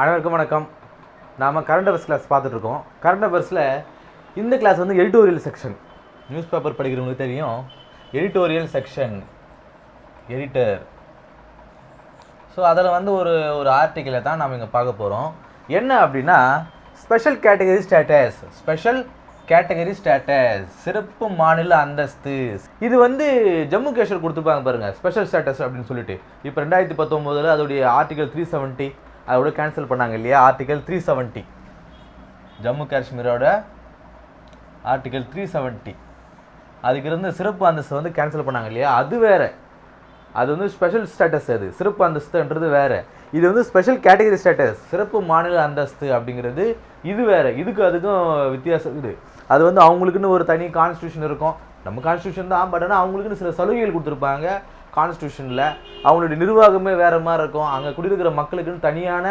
அனைவருக்கும் வணக்கம். நாம் கரண்ட் அஃபேர்ஸ் கிளாஸ் பார்த்துட்ருக்கோம். கரண்ட் அஃபேர்ஸில் இந்த கிளாஸ் வந்து எடிட்டோரியல் செக்ஷன். நியூஸ் பேப்பர் படிக்கிறவங்களுக்கு தெரியும், எடிட்டோரியல் செக்ஷன், எடிட்டர். ஸோ அதில் வந்து ஒரு ஆர்டிக்கிளை தான் நாம் இங்கே பார்க்க போகிறோம். என்ன அப்படின்னா, special category status. Special category status, சிறப்பு மாநில அந்தஸ்து. இது வந்து ஜம்மு காஷ்மீர் கொடுத்துருப்பாங்க பாருங்கள், ஸ்பெஷல் ஸ்டேட்டஸ் அப்படின்னு சொல்லிட்டு. இப்போ 2019 அதோடைய ஆர்டிகல் 370 அதோட கேன்சல் பண்ணாங்க இல்லையா, ஆர்டிகல் 370. ஜம்மு காஷ்மீரோட ஆர்டிகல் 370 அதுக்கு இருந்த சிறப்பு அந்தஸ்து வந்து கேன்சல் பண்ணாங்க இல்லையா, அது வேறு. அது வந்து ஸ்பெஷல் ஸ்டேட்டஸ். அது சிறப்பு அந்தஸ்துன்றது வேறு. இது வந்து ஸ்பெஷல் கேட்டகரி ஸ்டேட்டஸ், சிறப்பு மாநில அந்தஸ்து அப்படிங்கிறது இது வேறு. அதுக்கும் வித்தியாசம் இருக்குது. அது வந்து அவங்களுக்குன்னு ஒரு தனி கான்ஸ்டியூஷன் இருக்கும். நம்ம கான்ஸ்டியூஷன் தான், பட் ஆனால் அவங்களுக்குன்னு சில சலுகைகள் கொடுத்துருப்பாங்க கான்ஸ்டியூஷனில். அவங்களுடைய நிர்வாகமே வேறு மாதிரி இருக்கும். அங்கே குடியிருக்கிற மக்களுக்குன்னு தனியான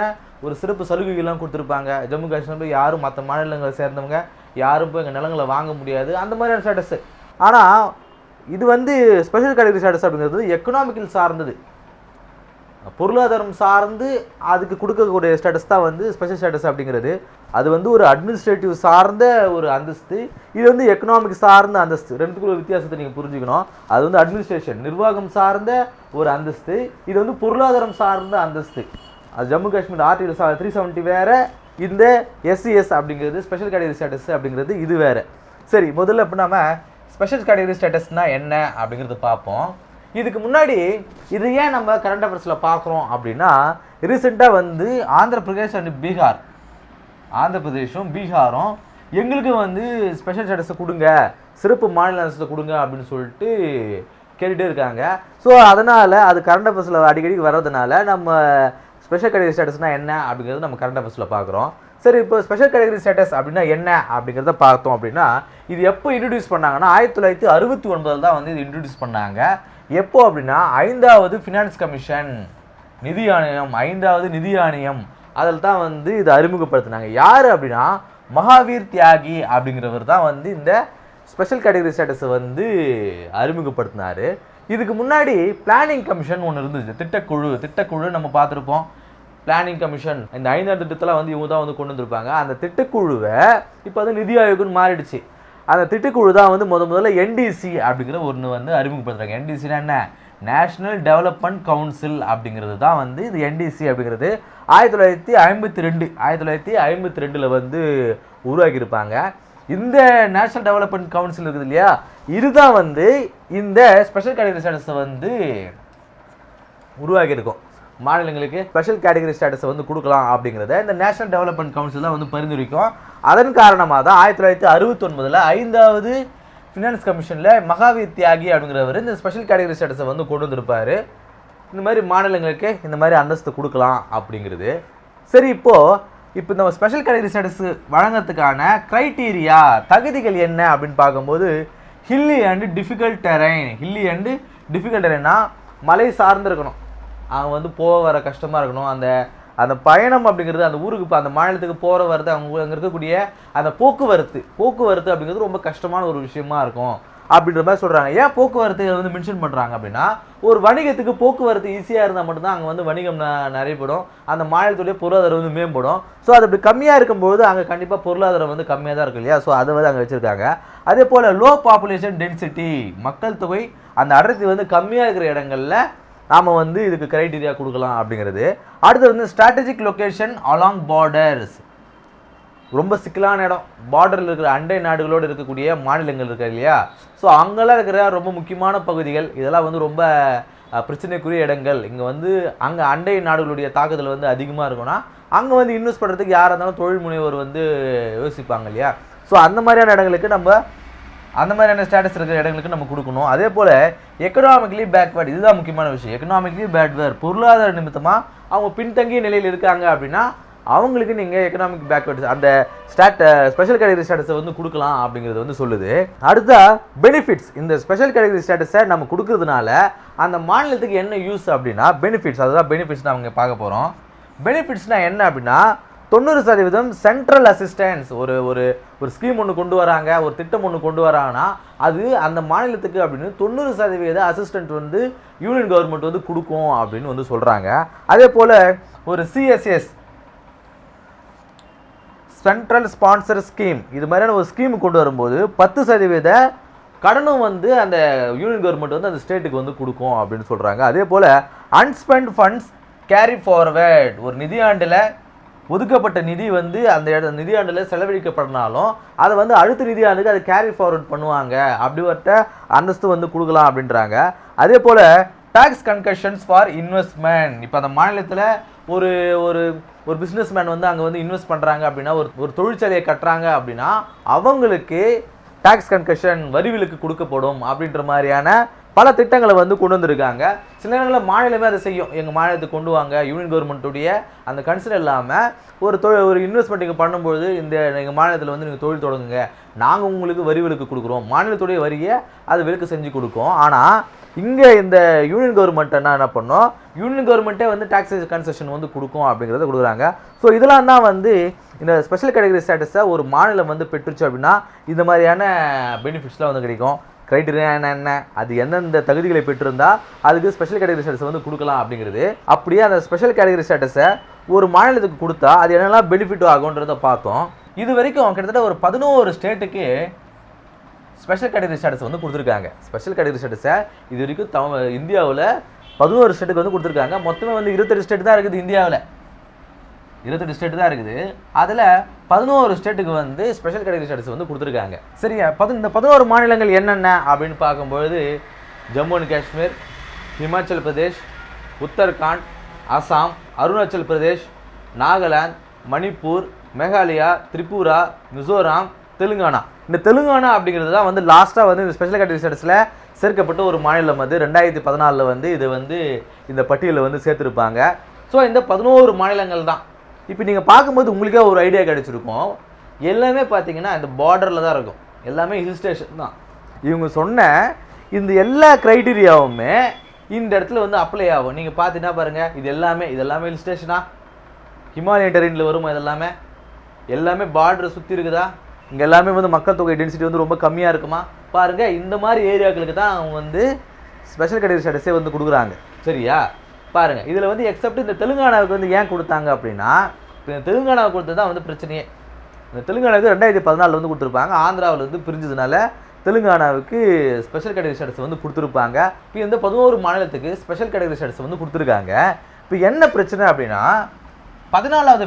ஒரு சிறப்பு சலுகைகள்லாம் கொடுத்துருப்பாங்க. ஜம்மு காஷ்மீர் யாரும் மற்ற மாநிலங்களை சேர்ந்தவங்க யாரும் போய் எங்கள் நிலங்களை வாங்க முடியாது, அந்த மாதிரியான ஸ்டேட்டஸு. ஆனால் இது வந்து ஸ்பெஷல் கேட்டகரி ஸ்டேட்டஸ் அப்படிங்கிறது எக்கனாமிக்கல் சார்ந்தது, பொருளாதாரம் சார்ந்து அதுக்கு கொடுக்கக்கூடிய ஸ்டேட்டஸ் தான் வந்து ஸ்பெஷல் ஸ்டேட்டஸ் அப்படிங்கிறது. அது வந்து ஒரு அட்மினிஸ்ட்ரேட்டிவ் சார்ந்த ஒரு அந்தஸ்து, இது வந்து எக்கனாமிக் சார்ந்த அந்தஸ்து. ரெண்டுக்குள்ள வித்தியாசத்தை நீங்கள் புரிஞ்சுக்கணும். அது வந்து அட்மினிஸ்ட்ரேஷன், நிர்வாகம் சார்ந்த ஒரு அந்தஸ்து. இது வந்து பொருளாதாரம் சார்ந்த அந்தஸ்து. அது ஜம்மு காஷ்மீர் ஆர்டிகல் 370 வேறு, இந்த SCS அப்படிங்கிறது ஸ்பெஷல் கேட்டகரி ஸ்டேட்டஸ் அப்படிங்கிறது இது வேறு. சரி, முதல்ல இப்போ நம்ம ஸ்பெஷல் கேட்டகரி ஸ்டேட்டஸ்னால் என்ன அப்படிங்கிறது பார்ப்போம். இதுக்கு முன்னாடி இது ஏன் நம்ம கரண்ட் அஃபேர்ஸில் பார்க்குறோம் அப்படின்னா, ரீசெண்டாக வந்து ஆந்திர பிரதேஷ் அண்ட் பீகார், ஆந்திர பிரதேஷும் பீகாரும் எங்களுக்கு வந்து ஸ்பெஷல் ஸ்டேட்டஸை கொடுங்க, சிறப்பு மாநில அந்தஸ்தை கொடுங்க அப்படின்னு சொல்லிட்டு கேட்டுகிட்டே இருக்காங்க. ஸோ அதனால் அது கரண்ட் அஃபேர்ஸில் அடிக்கடி வர்றதுனால நம்ம ஸ்பெஷல் கேட்டகரி ஸ்டேட்டஸ்னால் என்ன அப்படிங்கிறது நம்ம கரண்ட் அஃபேர்ஸில் பார்க்குறோம். சரி, இப்போ ஸ்பெஷல் கேட்டகரி ஸ்டேட்டஸ் அப்படின்னா என்ன அப்படிங்கிறத பார்த்தோம் அப்படின்னா, இது எப்போ இன்ட்ரடியூஸ் பண்ணாங்கன்னா 1969 தான் வந்து இது இன்ட்ரடியூஸ் பண்ணாங்க. எப்போ அப்படின்னா 5வது ஃபினான்ஸ் கமிஷன், நிதி ஆணையம், 5வது நிதி ஆணையம், அதில் தான் வந்து இது அறிமுகப்படுத்தினாங்க. யார் அப்படின்னா மகாவீர் தியாகி அப்படிங்கிறவர் தான் வந்து இந்த ஸ்பெஷல் கேட்டகரி ஸ்டேட்டஸை வந்து அறிமுகப்படுத்தினார். இதுக்கு முன்னாடி பிளானிங் கமிஷன் ஒன்று இருந்துச்சு, திட்டக்குழு நம்ம பார்த்துருப்போம். பிளானிங் கமிஷன், இந்த 5ஆம் திட்டத்தில் வந்து இவங்க தான் வந்து கொண்டு வந்திருப்பாங்க. அந்த திட்டக்குழுவை இப்போ வந்து நிதி ஆயோக்குன்னு மாறிடுச்சு. அந்த திட்டக்குழு தான் வந்து முதல்ல NDC அப்படிங்கிற ஒன்று வந்து அறிமுகப்படுத்துறாங்க. NDCனா என்ன, நேஷ்னல் டெவலப்மெண்ட் கவுன்சில் அப்படிங்கிறது தான் வந்து இது NDC அப்படிங்கிறது 1952 வந்து உருவாக்கியிருப்பாங்க. இந்த நேஷ்னல் டெவலப்மெண்ட் கவுன்சில் இருக்குது இல்லையா, இதுதான் வந்து இந்த ஸ்பெஷல் கேட்டகரி ஸ்டேட்டஸை வந்து உருவாக்கியிருக்கோம். மாநிலங்களுக்கு ஸ்பெஷல் கேட்டகரி ஸ்டேட்டஸை வந்து கொடுக்கலாம் அப்படிங்கிறத இந்த நேஷனல் டெவலப்மெண்ட் கவுன்சில் தான் வந்து பரிந்துரைக்கும். அதன் காரணமாக தான் 1969 5வது ஃபினான்ஸ் கமிஷனில் மகாவீர் தியாகி அப்படிங்கிறவர் இந்த ஸ்பெஷல் கேட்டகரி ஸ்டேட்டஸை வந்து கொண்டு வந்திருப்பார். இந்த மாதிரி மாநிலங்களுக்கு இந்த மாதிரி அந்தஸ்து கொடுக்கலாம் அப்படிங்கிறது. சரி, இப்போ இந்த ஸ்பெஷல் கேட்டகரி ஸ்டேட்டஸ் வழங்கிறதுக்கான க்ரைட்டீரியா, தகுதிகள் என்ன அப்படின்னு பார்க்கும்போது, ஹில்லி அண்டு டிஃபிகல்ட் டெரைன்னா மலை சார்ந்து இருக்கணும், அவங்க வந்து போக வர கஷ்டமாக இருக்கணும். அந்த பயணம் அப்படிங்கிறது, அந்த ஊருக்கு இப்போ அந்த மாநிலத்துக்கு போகிற வரது, அவங்க அங்கே இருக்கக்கூடிய அந்த போக்குவரத்து அப்படிங்கிறது ரொம்ப கஷ்டமான ஒரு விஷயமா இருக்கும் அப்படின்ற மாதிரி சொல்கிறாங்க. ஏன் போக்குவரத்து வந்து மென்ஷன் பண்ணுறாங்க அப்படின்னா, ஒரு வணிகத்துக்கு போக்குவரத்து ஈஸியாக இருந்தால் மட்டும்தான் அங்கே வந்து வணிகம் நிறையப்படும், அந்த மாநிலத்துடைய பொருளாதாரம் வந்து மேம்படும். ஸோ அது அப்படி கம்மியாக இருக்கும்போது அங்கே கண்டிப்பாக பொருளாதாரம் வந்து கம்மியாக தான் இருக்கும் இல்லையா. ஸோ அதை வந்து அங்கே வச்சுருக்காங்க. அதே போல் லோ பாப்புலேஷன் டென்சிட்டி, மக்கள் தொகை அந்த அடர்த்தி வந்து கம்மியாக இருக்கிற இடங்களில் நாம் வந்து இதுக்கு க்ரைட்டீரியா கொடுக்கலாம் அப்படிங்கிறது. அடுத்து வந்து ஸ்ட்ராட்டஜிக் லொக்கேஷன் அலாங் பார்டர்ஸ், ரொம்ப சிக்கலான இடம், பார்டரில் இருக்கிற அண்டை நாடுகளோடு இருக்கக்கூடிய மாநிலங்கள் இருக்கு இல்லையா. ஸோ அங்கெல்லாம் இருக்கிற ரொம்ப முக்கியமான பகுதிகள், இதெல்லாம் வந்து ரொம்ப பிரச்சனைக்குரிய இடங்கள். இங்கே வந்து அங்கே அண்டை நாடுகளுடைய தாக்குதல் வந்து அதிகமாக இருக்கும்னா அங்கே வந்து இன்வெஸ்ட் பண்ணுறதுக்கு யாராக இருந்தாலும் தொழில் முனைவோர் வந்து யோசிப்பாங்க இல்லையா. ஸோ அந்த மாதிரியான இடங்களுக்கு அந்த மாதிரியான ஸ்டேட்டஸ் இருக்கிற இடங்களுக்கு நம்ம கொடுக்கணும். அதே போல் எக்கனாமிக்கலி பேக்வேர்டு, இதுதான் முக்கியமான விஷயம். எக்கனாமிக்கலி பேக்வேர்டு, பொருளாதார நிமித்தமாக அவங்க பின்தங்கிய நிலையில் இருக்காங்க அப்படின்னா அவங்களுக்கு நீங்கள் எக்கனாமிக் பேக்வேர்டு அந்த ஸ்பெஷல் கேட்டகரி ஸ்டேட்டஸை வந்து கொடுக்கலாம் அப்படிங்கிறது வந்து சொல்லுது. அடுத்தா பெனிஃபிட்ஸ். இந்த ஸ்பெஷல் கேட்டகரி ஸ்டேட்டஸை நம்ம கொடுக்கறதுனால அந்த மாநிலத்துக்கு என்ன யூஸ் அப்படின்னா பெனிஃபிட்ஸ், அதுதான் பெனிஃபிட்ஸ் நம்ம பார்க்க போகிறோம். பெனிஃபிட்ஸ்னால் என்ன அப்படின்னா, 90% சென்ட்ரல் அசிஸ்டன்ஸ். ஒரு ஸ்கீம் ஒன்று கொண்டு வராங்க, ஒரு திட்டம் ஒன்று கொண்டு வராங்கன்னா அது அந்த மாநிலத்துக்கு அப்படின்னு 90% அசிஸ்டன்ட் வந்து யூனியன் கவர்மெண்ட் வந்து கொடுக்கும் அப்படின்னு வந்து சொல்கிறாங்க. அதே போல் ஒரு CSS சென்ட்ரல் ஸ்பான்சர் ஸ்கீம், இது மாதிரியான ஒரு ஸ்கீம் கொண்டு வரும்போது 10% கடனும் வந்து அந்த யூனியன் கவர்மெண்ட் வந்து அந்த ஸ்டேட்டுக்கு வந்து கொடுக்கும் அப்படின்னு சொல்கிறாங்க. அதே போல் அன்ஸ்பெண்ட் ஃபண்ட்ஸ் கேரி ஃபார்வர்ட், ஒரு நிதியாண்டில் ஒதுக்கப்பட்ட நிதி வந்து அந்த நிதியாண்டில் செலவழிக்கப்படனாலும் அதை வந்து அடுத்த நிதியாண்டுக்கு அதை கேரி ஃபார்வர்ட் பண்ணுவாங்க, அப்படிப்பட்ட அந்தஸ்து வந்து கொடுக்கலாம் அப்படின்றாங்க. அதே போல் டாக்ஸ் கன்கஷன்ஸ் ஃபார் இன்வெஸ்ட்மெண்ட், இப்போ அந்த மாநிலத்தில் ஒரு ஒரு ஒரு பிஸ்னஸ் மேன் வந்து அங்கே வந்து இன்வெஸ்ட் பண்ணுறாங்க அப்படின்னா, ஒரு தொழிற்சாலையை கட்டுறாங்க அப்படின்னா அவங்களுக்கு டாக்ஸ் கன்கஷன் வரி விலக்கு கொடுக்கப்படும் அப்படின்ற மாதிரியான பல திட்டங்களை வந்து கொண்டு வந்திருக்காங்க. சில நேரங்களில் மாநிலமே அதை செய்யும், எங்கள் மாநிலத்துக்கு கொண்டு வாங்க, யூனியன் கவர்மெண்ட்டுடைய அந்த கன்சர்ன் இல்லாமல் ஒரு இன்வெஸ்ட்மெண்ட் நீங்கள் பண்ணும்போது எங்கள் மாநிலத்தில் வந்து நீங்கள் தொழில் தொடங்குங்க, நாங்கள் உங்களுக்கு வரி விலக்கு கொடுக்குறோம், மாநிலத்துடைய வரியை அது விலக்கு செஞ்சு கொடுக்கும். ஆனால் இங்கே இந்த யூனியன் கவர்மெண்ட் என்ன பண்ணோம், யூனியன் கவர்மெண்ட்டே வந்து டாக்ஸ் கன்செஷன் வந்து கொடுக்கும் அப்படிங்கிறத கொடுக்குறாங்க. ஸோ இதெல்லாம் தான் வந்து இந்த ஸ்பெஷல் கேட்டகரி ஸ்டேட்டஸை ஒரு மாநிலம் வந்து பெற்றுச்சு அப்படின்னா இந்த மாதிரியான பெனிஃபிட்ஸ்லாம் வந்து கிடைக்கும். க்ரைட்டீரியா என்ன, அது எந்தெந்த தகுதிகளை பெற்றிருந்தால் அதுக்கு ஸ்பெஷல் கேட்டகரி ஸ்டேட்டஸ் வந்து கொடுக்கலாம் அப்படிங்கிறது. அப்படியே அந்த ஸ்பெஷல் கேட்டகரி ஸ்டேட்டஸை ஒரு மாநிலத்துக்கு கொடுத்தா அது என்னெல்லாம் பெனிஃபிட் ஆகுன்றதை பார்த்தோம். இது வரைக்கும் கிட்டத்தட்ட ஒரு 11 ஸ்டேட்டுக்கு ஸ்பெஷல் கேட்டகரி ஸ்டேட்டஸ் வந்து கொடுத்துருக்காங்க. ஸ்பெஷல் கேட்டகரி ஸ்டேட்டஸை இது வரைக்கும் இந்தியாவில் 11 ஸ்டேட்டுக்கு வந்து கொடுத்துருக்காங்க. மொத்தமே வந்து 28 ஸ்டேட் தான் இருக்குது இந்தியாவில், 28 ஸ்டேட் தான் இருக்குது. அதில் 11 ஸ்டேட்டுக்கு வந்து ஸ்பெஷல் கேட்டகரி ஸ்டேட்டஸ் வந்து கொடுத்துருக்காங்க. சரியா, இந்த 11 மாநிலங்கள் என்னென்ன அப்படின்னு பார்க்கும்பொழுது ஜம்மு அண்ட் காஷ்மீர், ஹிமாச்சல் பிரதேஷ், உத்தரகாண்ட், அசாம், அருணாச்சல் பிரதேஷ், நாகாலாந்து, மணிப்பூர், மேகாலயா, திரிபுரா, மிசோராம், தெலுங்கானா. இந்த தெலுங்கானா அப்படிங்கிறது தான் வந்து லாஸ்ட்டாக வந்து இந்த ஸ்பெஷல் கேட்டகரி ஸ்டேட்டஸில் சேர்க்கப்பட்ட ஒரு மாநிலம். வந்து 2014 வந்து இது வந்து இந்த பட்டியலில் வந்து சேர்த்துருப்பாங்க. ஸோ இந்த 11 மாநிலங்கள் தான். இப்போ நீங்கள் பார்க்கும்போது உங்களுக்கே ஒரு ஐடியா கிடச்சிருக்கும், எல்லாமே பார்த்தீங்கன்னா இந்த பார்டரில் தான் இருக்கும், எல்லாமே ஹில் ஸ்டேஷன் தான். இவங்க சொன்ன இந்த எல்லா க்ரைட்டீரியாவுமே இந்த இடத்துல வந்து அப்ளை ஆகும். நீங்கள் பார்த்தீங்கன்னா பாருங்கள், இது எல்லாமே ஹில் ஸ்டேஷனா, ஹிமாலயன் டெரெயினில் வருமா, எல்லாமே பார்டரை சுற்றி இருக்குதா, இங்கே எல்லாமே வந்து மக்கள் தொகை டென்சிட்டி வந்து ரொம்ப கம்மியாக இருக்குமா பாருங்கள். இந்த மாதிரி ஏரியாக்களுக்கு தான் அவங்க வந்து ஸ்பெஷல் கேட்டகரி ஸ்டேட்டஸே வந்து கொடுக்குறாங்க. சரியா, பாருங்கள். இதில் வந்து எக்ஸப்ட் இந்த தெலுங்கானாவுக்கு வந்து ஏன் கொடுத்தாங்க அப்படின்னா, இப்போ தெலுங்கானாவுக்கு கொடுத்தது தான் வந்து பிரச்சனையே. இந்த தெலுங்கானாவுக்கு 2014 வந்து கொடுத்துருப்பாங்க, ஆந்திராவில் வந்து பிரிஞ்சதுனால தெலுங்கானாவுக்கு ஸ்பெஷல் கேட்டகரி ஸ்டேட்டஸ் வந்து கொடுத்துருப்பாங்க. இப்போ இந்த 11 மாநிலத்துக்கு ஸ்பெஷல் கேட்டகரி ஸ்டேட்டஸ் வந்து கொடுத்துருக்காங்க. இப்போ என்ன பிரச்சனை அப்படின்னா, 14வது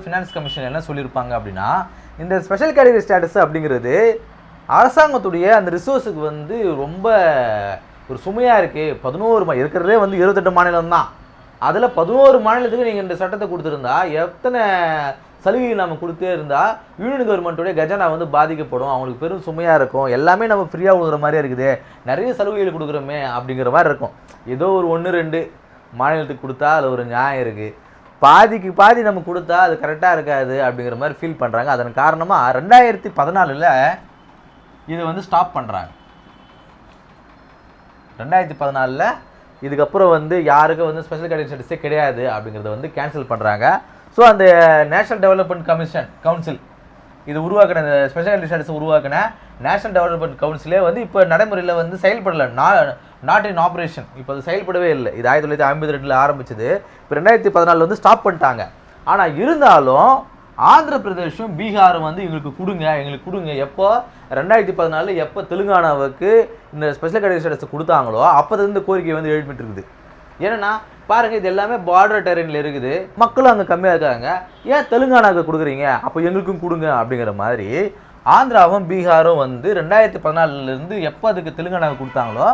ஃபினான்ஸ் கமிஷன் என்ன சொல்லியிருப்பாங்க அப்படின்னா, இந்த ஸ்பெஷல் கேட்டகரி ஸ்டேட்டஸ் அப்படிங்கிறது அரசாங்கத்துடைய அந்த ரிசோர்ஸுக்கு வந்து ரொம்ப ஒரு சுமையாக இருக்குது. 11 இருக்கிறதே வந்து 28 மாநிலம் தான், அதில் 11 மாநிலத்துக்கு நீங்கள் இந்த சட்டத்தை கொடுத்துருந்தா எத்தனை சலுகை நம்ம கொடுத்தே இருந்தால் யூனியன் கவர்மெண்ட்டுடைய கஜானா வந்து பாதிக்கப்படும், அவங்களுக்கு பெரும் சுமையாக இருக்கும். எல்லாமே நம்ம ஃப்ரீயாக கொடுக்குற மாதிரியே இருக்குது, நிறைய சலுகைகள் கொடுக்குறோமே அப்படிங்கிற மாதிரி இருக்கும். ஏதோ ஒரு 1-2 மாநிலத்துக்கு கொடுத்தா அதில் ஒரு நியாயம் இருக்குது, பாதிக்கு பாதி நம்ம கொடுத்தா அது கரெக்டாக இருக்காது அப்படிங்கிற மாதிரி ஃபீல் பண்ணுறாங்க. அதன் காரணமாக 2014 இதை வந்து ஸ்டாப் பண்ணுறாங்க. 2014 இதுக்கப்புறம் வந்து யாருக்கும் வந்து ஸ்பெஷல் கேட்டகரி ஸ்டேட்டஸே கிடையாது அப்படிங்கிறத வந்து கேன்சல் பண்ணுறாங்க. ஸோ அந்த நேஷனல் டெவலப்மெண்ட் கவுன்சில் இது உருவாக்கின, இந்த ஸ்பெஷல் கேட்டகரி ஸ்டேட்டஸ் உருவாக்கின நேஷனல் டெவலப்மெண்ட் கவுன்சிலே வந்து இப்போ நடைமுறையில் வந்து செயல்படலை, நாட் இன் ஆப்ரேஷன். இப்போ அது செயல்படவே இல்லை. இது 1952 ஆரம்பிச்சது, இப்போ 2014 வந்து ஸ்டாப் பண்ணிட்டாங்க. ஆனால் இருந்தாலும் ஆந்திர பிரதேஷும் பீகாரும் வந்து எங்களுக்கு கொடுங்க எப்போ 2014 எப்போ தெலுங்கானாவுக்கு இந்த ஸ்பெஷல் கேட்டகரி ஸ்டேட்டஸ் கொடுத்தாங்களோ அப்போது கோரிக்கை வந்து எழுப்பிட்டு இருக்குது. ஏன்னா பாருங்கள், இது எல்லாமே பார்டர் டெரெயினில் இருக்குது, மக்களும் அங்கே கம்மியாக இருக்காங்க, ஏன் தெலுங்கானாவுக்கு கொடுக்குறீங்க, அப்போ எங்களுக்கும் கொடுங்க அப்படிங்கிற மாதிரி ஆந்திராவும் பீகாரும் வந்து 2014 எப்போ அதுக்கு தெலுங்கானாவுக்கு கொடுத்தாங்களோ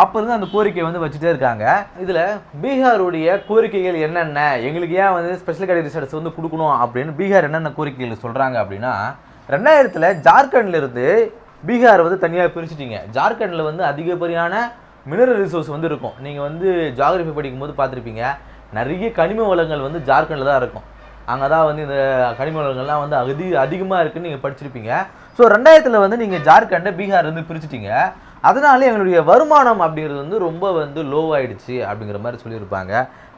அப்போ இருந்து அந்த கோரிக்கையை வந்து வச்சுட்டே இருக்காங்க. இதில் பீகாருடைய கோரிக்கைகள் என்னென்ன, எங்களுக்கு ஏன் வந்து ஸ்பெஷல் கேட்டகரி ஸ்டேட்டஸ் வந்து கொடுக்கணும் அப்படின்னு பீகார் என்னென்ன கோரிக்கைகள் சொல்கிறாங்க அப்படின்னா, 2000 ஜார்க்கண்ட்லேருந்து பீகார் வந்து தனியாக பிரிச்சுட்டிங்க. ஜார்க்கண்டில் வந்து அதிகப்படியான மினரல் ரிசோர்ஸ் வந்து இருக்கும். நீங்கள் வந்து ஜியாகிரபி படிக்கும்போது பார்த்துருப்பீங்க, நிறைய கனிம வளங்கள் வந்து ஜார்க்கண்டில் தான் இருக்கும். அங்கே தான் வந்து இந்த கனிம வளங்கள்லாம் வந்து அதிகமாக இருக்குதுன்னு நீங்கள் படிச்சிருப்பீங்க. ஸோ 2000 வந்து நீங்கள் ஜார்க்கண்டை பீகார் வந்து பிரிச்சுட்டிங்க, அதனால எங்களுடைய வருமானம் அப்படிங்கிறது வந்து ரொம்ப வந்து லோவாயிடுச்சு அப்படிங்கிற மாதிரி சொல்லியிருப்பாங்க.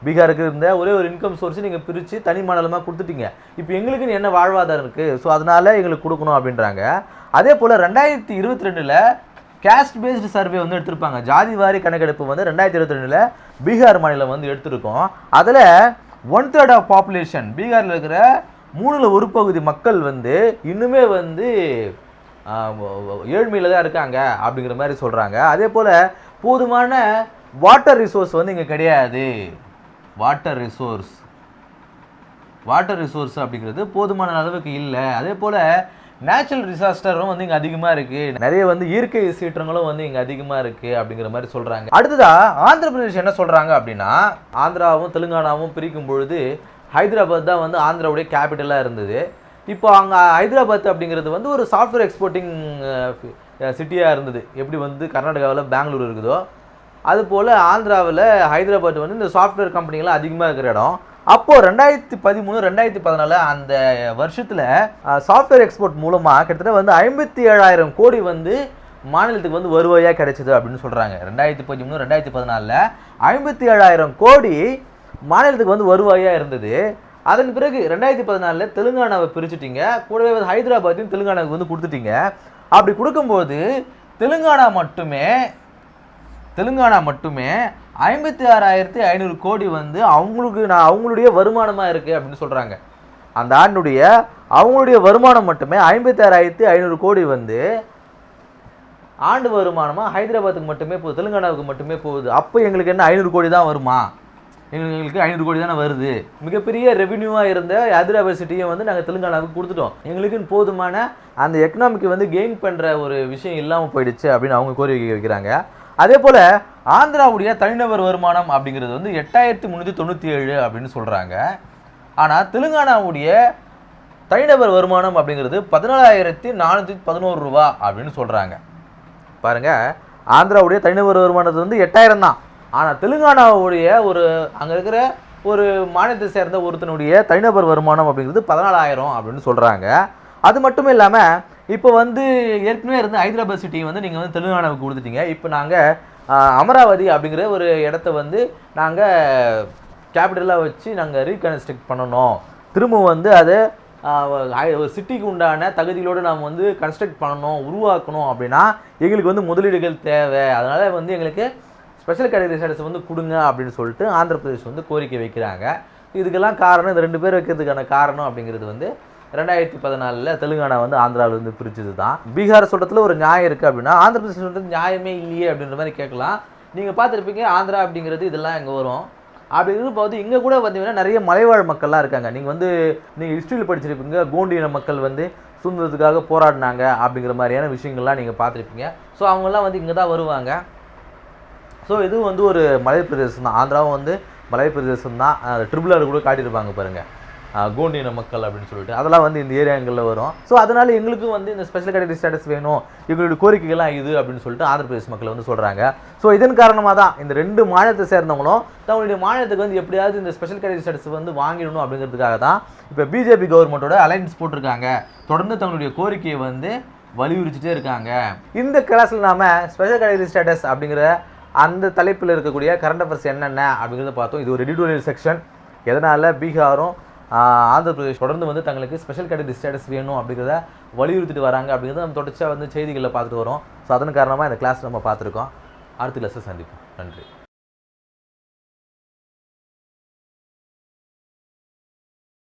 பீகாருக்கு இருந்த ஒரே ஒரு இன்கம் சோர்ஸ் நீங்கள் பிரித்து தனி மாநிலமாக கொடுத்துட்டீங்க, இப்போ எங்களுக்குன்னு என்ன வாழ்வாதாரம் இருக்குது, ஸோ அதனால் எங்களுக்கு கொடுக்கணும் அப்படின்றாங்க. அதே போல் 2022 கேஸ்ட் பேஸ்டு சர்வே வந்து எடுத்திருப்பாங்க. ஜாதி வாரி கணக்கெடுப்பு வந்து 2022 பீகார் மாநிலம் வந்து எடுத்திருக்கோம். அதில் 1/3 ஆஃப் பாப்புலேஷன், பீகாரில் இருக்கிற மூணில் ஒரு பகுதி மக்கள் வந்து இன்னுமே வந்து ஏழ்மையில் தான் இருக்காங்க அப்படிங்கிற மாதிரி சொல்கிறாங்க. அதே போல் போதுமான வாட்டர் ரிசோர்ஸ் வந்து இங்கே கிடையாது. வாட்டர் ரிசோர்ஸ் அப்படிங்கிறது போதுமான அளவுக்கு இல்லை. அதே போல் நேச்சுரல் டிசாஸ்டரும் வந்து இங்கே அதிகமாக இருக்குது. நிறைய வந்து இயற்கை சீற்றங்களும் வந்து இங்கே அதிகமாக இருக்குது அப்படிங்கிற மாதிரி சொல்கிறாங்க. அடுத்ததாக ஆந்திர பிரதேஷ் என்ன சொல்கிறாங்க அப்படின்னா, ஆந்திராவும் தெலுங்கானாவும் பிரிக்கும் பொழுது ஹைதராபாத் தான் வந்து ஆந்திராவுடைய கேபிட்டலாக இருந்தது. இப்போ அங்கே ஹைதராபாத் அப்படிங்கிறது வந்து ஒரு சாஃப்ட்வேர் எக்ஸ்போர்ட்டிங் சிட்டியாக இருந்தது. எப்படி வந்து கர்நாடகாவில் பெங்களூர் இருக்குதோ அதுபோல் ஆந்திராவில் ஹைதராபாத் வந்து இந்த சாஃப்ட்வேர் கம்பெனிகள்லாம் அதிகமாக இருக்கிற இடம். அப்போது 2013 2014 அந்த வருஷத்தில் சாஃப்ட்வேர் எக்ஸ்போர்ட் மூலமாக கிட்டத்தட்ட வந்து 57,000 கோடி வந்து மாநிலத்துக்கு வந்து வருவாயாக கிடைச்சிது அப்படின்னு சொல்கிறாங்க. 2013 2014 57,000 கோடி மாநிலத்துக்கு வந்து வருவாயாக இருந்தது. அதன் பிறகு 2014 தெலுங்கானாவை பிரிச்சுட்டிங்க, கூடவே வந்து ஹைதராபாத்தையும் தெலுங்கானாவுக்கு வந்து கொடுத்துட்டீங்க. அப்படி கொடுக்கும்போது தெலுங்கானா மட்டுமே 56,500 கோடி வந்து அவங்களுடைய வருமானமாக இருக்குது அப்படின்னு சொல்கிறாங்க. அந்த ஆண்டுடைய அவங்களுடைய வருமானம் மட்டுமே 56,500 கோடி வந்து ஆண்டு வருமானமாக ஹைதராபாத்துக்கு மட்டுமே போகுது, தெலுங்கானாவுக்கு மட்டுமே போகுது. அப்போ எங்களுக்கு என்ன 500 கோடி தான் வருமா? எங்களுக்கு 500 கோடி தானே வருது. மிகப்பெரிய ரெவென்யூவாக இருந்த ஹைதராபாத் சிட்டியை வந்து நாங்கள் தெலுங்கானாவுக்கு கொடுத்துட்டோம். எங்களுக்குன்னு போதுமான அந்த எக்கனாமிக்கு வந்து கெயின் பண்ணுற ஒரு விஷயம் இல்லாமல் போயிடுச்சு அப்படின்னு அவங்க கோரிக்கை வைக்கிறாங்க. அதே போல் ஆந்திராவுடைய தனிநபர் வருமானம் அப்படிங்கிறது வந்து 8,397 அப்படின்னு சொல்கிறாங்க. ஆனால் தெலுங்கானாவுடைய தனிநபர் வருமானம் அப்படிங்கிறது 14,411 ரூபா அப்படின்னு சொல்கிறாங்க. பாருங்கள், ஆந்திராவுடைய தனிநபர் வருமானது வந்து 8,000 தான். ஆனால் தெலுங்கானாவுடைய அங்கே இருக்கிற ஒரு மாநிலத்தை சேர்ந்த ஒருத்தனுடைய தனிநபர் வருமானம் அப்படிங்கிறது 14,000 அப்படின்னு சொல்கிறாங்க. அது மட்டும் இல்லாமல் இப்போ வந்து ஏற்கனவே இருந்து ஹைதராபாத் சிட்டியை வந்து நீங்கள் வந்து தெலுங்கானாவுக்கு கொடுத்துட்டீங்க. இப்போ நாங்கள் அமராவதி அப்படிங்கிற ஒரு இடத்த வந்து நாங்கள் கேபிட்டலாக வச்சு நாங்கள் ரீகன்ஸ்ட்ரக்ட் பண்ணணும், திரும்ப வந்து அதை ஒரு சிட்டிக்கு உண்டான தகுதிகளோடு நாம் வந்து கன்ஸ்ட்ரக்ட் பண்ணணும், உருவாக்கணும் அப்படின்னா எங்களுக்கு வந்து முதலீடுகள் தேவை. அதனால் வந்து எங்களுக்கு ஸ்பெஷல் கேட்டகரி ஸ்டேட்டஸ் வந்து கொடுங்க அப்படின்னு சொல்லிட்டு ஆந்திர பிரதேஷ் வந்து கோரிக்கை வைக்கிறாங்க. இதுக்கெல்லாம் காரணம், இந்த 2 பேர் வைக்கிறதுக்கான காரணம் அப்படிங்கிறது வந்து 2014 தெலுங்கானா வந்து ஆந்திராவில் வந்து பிரிச்சது தான். பீகார் சொல்கிறதுல ஒரு நியாயம் இருக்குது அப்படின்னா ஆந்திர பிரதேஷ் சொல்கிறது நியாயமே இல்லையே அப்படின்ற மாதிரி கேட்கலாம். நீங்கள் பார்த்துருப்பீங்க ஆந்திரா அப்படிங்கிறது இதெல்லாம் எங்கே வரும் அப்படி இருக்கும்போது இங்கே கூட பார்த்தீங்கன்னா நிறைய மலைவாழ் மக்கள்லாம் இருக்காங்க. நீங்கள் ஹிஸ்ட்ரியில் படிச்சிருப்பீங்க, கோண்டியின மக்கள் வந்து சுதந்திரத்துக்காக போராடினாங்க அப்படிங்கிற மாதிரியான விஷயங்கள்லாம் நீங்கள் பார்த்துருப்பீங்க. ஸோ அவங்கெல்லாம் வந்து இங்கே தான் வருவாங்க. ஸோ இது வந்து ஒரு மலை பிரதேசம் தான். ஆந்திராவும் வந்து மலை பிரதேசம் தான். ட்ரிபிள் கூட காட்டியிருப்பாங்க பாருங்கள், கோண்டியின மக்கள் அப்படின்னு சொல்லிட்டு, அதெல்லாம் வந்து இந்த ஏரியாங்களில் வரும். ஸோ அதனால் எங்களுக்கும் வந்து இந்த ஸ்பெஷல் கேட்டகரி ஸ்டேட்டஸ் வேணும், எங்களுடைய கோரிக்கைகள்லாம் இது அப்படின்னு சொல்லிட்டு ஆந்திர பிரதேச மக்கள் வந்து சொல்கிறாங்க. ஸோ இதன் காரணமாக தான் இந்த 2 மாநிலத்தை சேர்ந்தவங்களும் தங்களுடைய மாநிலத்துக்கு வந்து எப்படியாவது இந்த ஸ்பெஷல் கேட்டகரி ஸ்டேட்டஸ் வந்து வாங்கிடணும் அப்படிங்கிறதுக்காக தான் இப்போ பிஜேபி கவர்மெண்ட்டோட அலைன்ஸ் போட்டிருக்காங்க. தொடர்ந்து தங்களுடைய கோரிக்கையை வந்து வலியுறுத்திட்டே இருக்காங்க. இந்த கிளாஸில் நாம் ஸ்பெஷல் கேட்டகரி ஸ்டேட்டஸ் அப்படிங்கிற அந்த தலைப்பில் இருக்கக்கூடிய கரண்ட் அஃபேர்ஸ் என்னென்ன அப்படிங்கிறத பார்த்தோம். இது ஒரு எடிட்டோரியல் செக்ஷன். எதனால் பீகாரும் ஆந்திர பிரதேஷ் தொடர்ந்து வந்து தங்களுக்கு ஸ்பெஷல் கேட்டகரி ஸ்டேட்டஸ் வேணும் அப்படிங்கிறத வலியுறுத்திட்டு வராங்க அப்படிங்கிறத நம்ம தொடர்ச்சியாக வந்து செய்திகளில் பார்த்துட்டு வரோம். ஸோ அதன் காரணமாக இந்த கிளாஸ் நம்ம பார்த்துருக்கோம். அடுத்த கிளாஸில் சந்திப்போம். நன்றி.